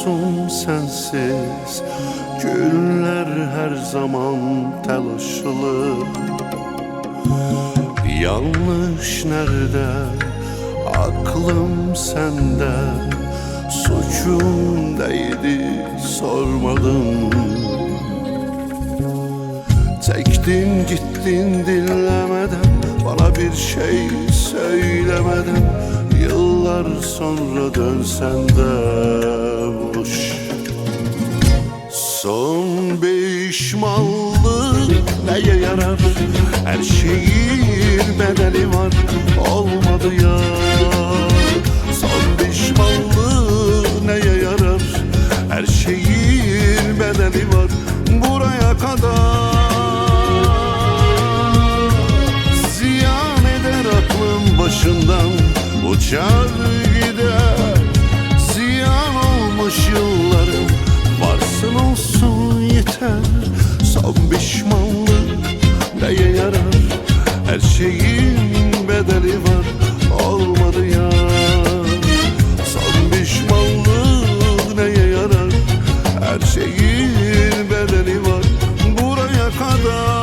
Mahzun sensiz günler her zaman telaşlı. Yanlış nerede, aklım sende. Suçum neydi sormadım. Çektin gittin dinlemeden, bana bir şey söylemeden. Yıllar sonra dönsen de boş. Son pişmanlık neye yarar? Her şeyin bedeli var, olmadı ya. Son pişmanlık neye yarar? Her şeyin bedeli var, buraya kadar. Ziyan eder aklın başından, uçar gider. Ziyan olmuş yıllarım, varsın olsun yeter. Son pişmanlık neye yarar? Her şeyin bedeli var, olmadı ya. Son pişmanlık neye yarar? Her şeyin bedeli var, buraya kadar.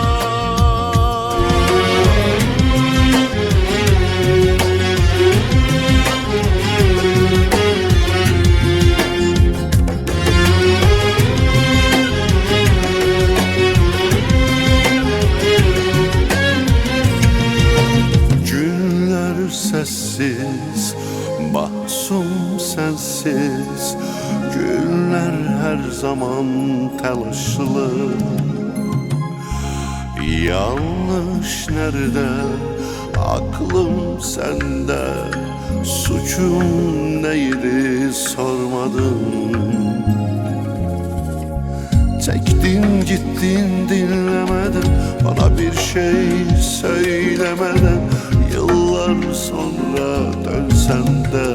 Sessiz, mahzun sensiz günler her zaman telaşlı. Yanlış nerede, aklım sende. Suçum neydi sormadım. Çektin gittin dinlemeden, bana bir şey söylemeden. Yıllar sonra dönsen de